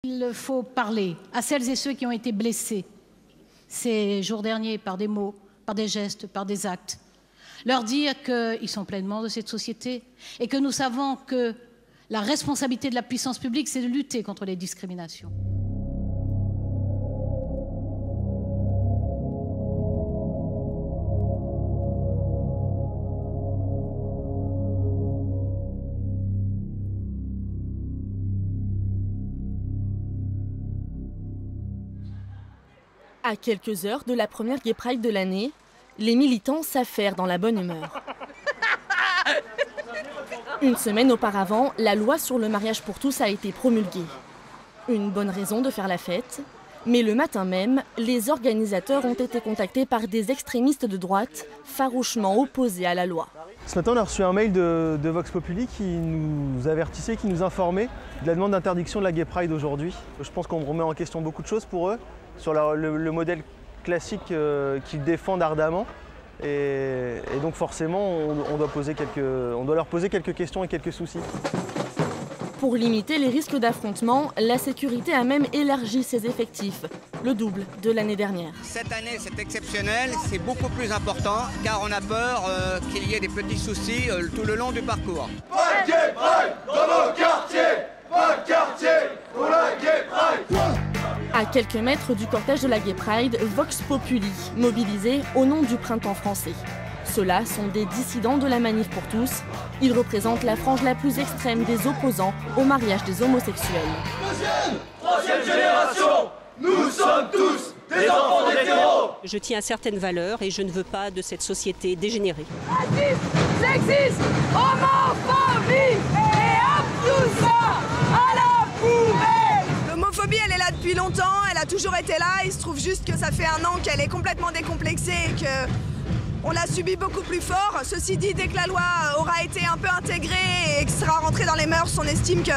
Il faut parler à celles et ceux qui ont été blessés ces jours derniers par des mots, par des gestes, par des actes. Leur dire qu'ils sont pleinement de cette société et que nous savons que la responsabilité de la puissance publique, c'est de lutter contre les discriminations. À quelques heures de la première Gay Pride de l'année, les militants s'affairent dans la bonne humeur. Une semaine auparavant, la loi sur le mariage pour tous a été promulguée. Une bonne raison de faire la fête, mais le matin même, les organisateurs ont été contactés par des extrémistes de droite farouchement opposés à la loi. Ce matin, on a reçu un mail de Vox Populi qui nous avertissait, qui nous informait de la demande d'interdiction de la Gay Pride aujourd'hui. Je pense qu'on remet en question beaucoup de choses pour eux, sur le modèle classique qu'ils défendent ardemment. Et donc forcément, on doit leur poser quelques questions et quelques soucis. Pour limiter les risques d'affrontement, la sécurité a même élargi ses effectifs, le double de l'année dernière. Cette année, c'est exceptionnel, c'est beaucoup plus important car on a peur qu'il y ait des petits soucis tout le long du parcours. Pas de Gay Pride dans nos quartiers! Pas de quartier pour la Gay Pride! À quelques mètres du cortège de la Gay Pride, Vox Populi, mobilisé au nom du printemps français. Ceux-là sont des dissidents de la Manif pour tous. Ils représentent la frange la plus extrême des opposants au mariage des homosexuels. Deuxième, troisième génération, nous sommes tous des enfants d'hétéros. Je tiens à certaines valeurs et je ne veux pas de cette société dégénérée. Racisme, sexisme, homophobie et hop tout ça à la poubelle. L'homophobie, elle est là depuis longtemps, elle a toujours été là. Il se trouve juste que ça fait un an qu'elle est complètement décomplexée et que on l'a subie beaucoup plus fort. Ceci dit, dès que la loi aura été un peu intégrée et que sera rentrée dans les mœurs, on estime que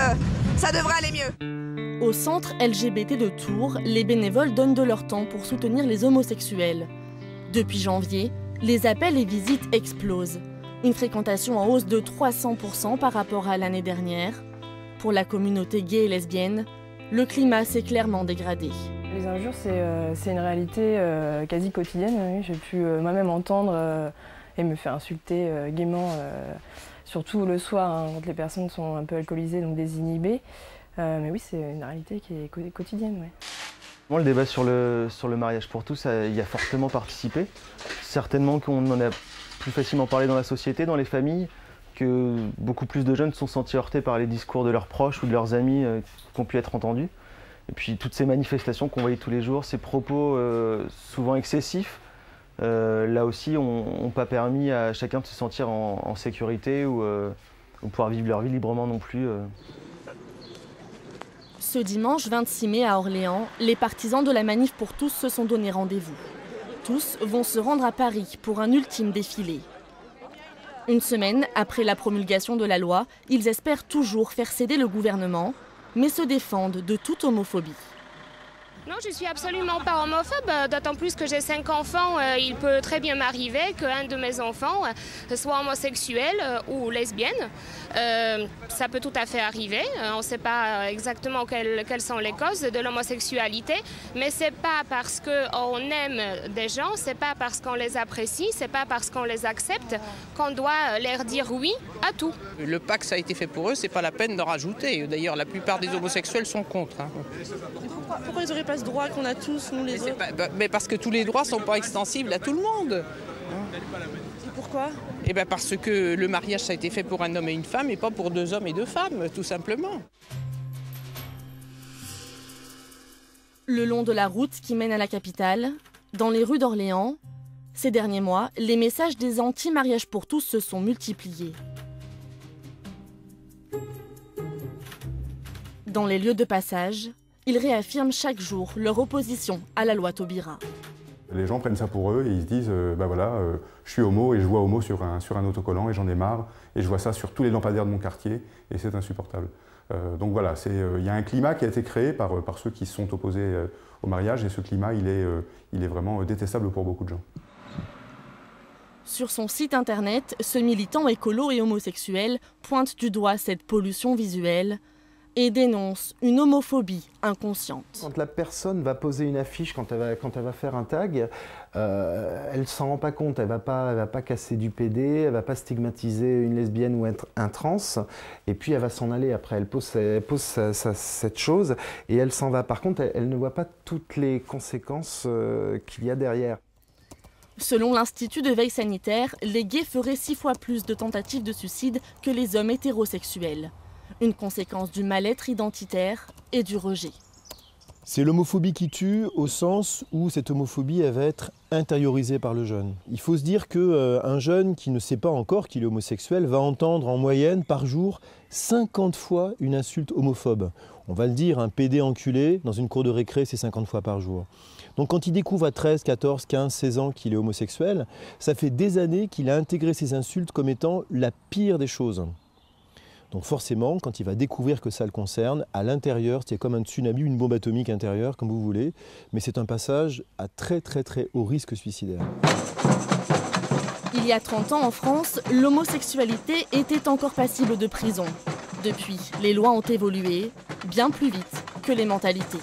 ça devrait aller mieux. Au centre LGBT de Tours, les bénévoles donnent de leur temps pour soutenir les homosexuels. Depuis janvier, les appels et visites explosent. Une fréquentation en hausse de 300% par rapport à l'année dernière. Pour la communauté gay et lesbienne, le climat s'est clairement dégradé. Les injures, c'est une réalité quasi quotidienne. Oui. J'ai pu moi-même entendre et me faire insulter gaiement, surtout le soir, hein, quand les personnes sont un peu alcoolisées, donc désinhibées. Mais oui, c'est une réalité qui est quotidienne. Ouais. Le débat sur le mariage pour tous y a fortement participé. Certainement qu'on en a plus facilement parlé dans la société, dans les familles, que beaucoup plus de jeunes se sont sentis heurtés par les discours de leurs proches ou de leurs amis qui ont pu être entendus. Et puis toutes ces manifestations qu'on voyait tous les jours, ces propos souvent excessifs, là aussi n'ont pas permis à chacun de se sentir en sécurité ou pouvoir vivre leur vie librement non plus. Ce dimanche 26 mai à Orléans, les partisans de la Manif pour tous se sont donné rendez-vous. Tous vont se rendre à Paris pour un ultime défilé. Une semaine après la promulgation de la loi, ils espèrent toujours faire céder le gouvernement, mais se défendent de toute homophobie. Non, je ne suis absolument pas homophobe, d'autant plus que j'ai 5 enfants. Il peut très bien m'arriver qu'un de mes enfants soit homosexuel ou lesbienne. Ça peut tout à fait arriver. On ne sait pas exactement quelles sont les causes de l'homosexualité, mais ce n'est pas parce qu'on aime des gens, ce n'est pas parce qu'on les apprécie, ce n'est pas parce qu'on les accepte qu'on doit leur dire oui à tout. Le pacte, ça a été fait pour eux, c'est pas la peine d'en rajouter. D'ailleurs, la plupart des homosexuels sont contre. Hein. Pourquoi ils n'auraient pas ce droit qu'on a tous, nous les autres? Mais parce que tous les droits ne sont pas extensibles à tout le monde. Et pourquoi? Parce que le mariage, ça a été fait pour un homme et une femme et pas pour 2 hommes et 2 femmes, tout simplement. Le long de la route qui mène à la capitale, dans les rues d'Orléans, ces derniers mois, les messages des anti-mariages pour tous se sont multipliés. Dans les lieux de passage, ils réaffirment chaque jour leur opposition à la loi Taubira. Les gens prennent ça pour eux et ils se disent je suis homo et je vois homo sur un autocollant et j'en ai marre et je vois ça sur tous les lampadaires de mon quartier et c'est insupportable. Donc voilà, il y a un climat qui a été créé par ceux qui se sont opposés au mariage et ce climat il est vraiment détestable pour beaucoup de gens. Sur son site internet, ce militant écolo et homosexuel pointe du doigt cette pollution visuelle, et dénonce une homophobie inconsciente. Quand la personne va poser une affiche, quand elle va faire un tag, elle ne s'en rend pas compte, elle ne va pas casser du PD, elle ne va pas stigmatiser une lesbienne ou un trans, et puis elle va s'en aller après. Elle pose cette chose et elle s'en va. Par contre, elle ne voit pas toutes les conséquences qu'il y a derrière. Selon l'Institut de veille sanitaire, les gays feraient 6 fois plus de tentatives de suicide que les hommes hétérosexuels. Une conséquence du mal-être identitaire et du rejet. C'est l'homophobie qui tue au sens où cette homophobie elle va être intériorisée par le jeune. Il faut se dire qu'un jeune qui ne sait pas encore qu'il est homosexuel va entendre en moyenne par jour 50 fois une insulte homophobe. On va le dire, un PD enculé dans une cour de récré, c'est 50 fois par jour. Donc quand il découvre à 13, 14, 15, 16 ans qu'il est homosexuel, ça fait des années qu'il a intégré ces insultes comme étant la pire des choses. Donc forcément, quand il va découvrir que ça le concerne, à l'intérieur, c'est comme un tsunami, une bombe atomique intérieure, comme vous voulez, mais c'est un passage à très haut risque suicidaire. Il y a 30 ans en France, l'homosexualité était encore passible de prison. Depuis, les lois ont évolué bien plus vite que les mentalités.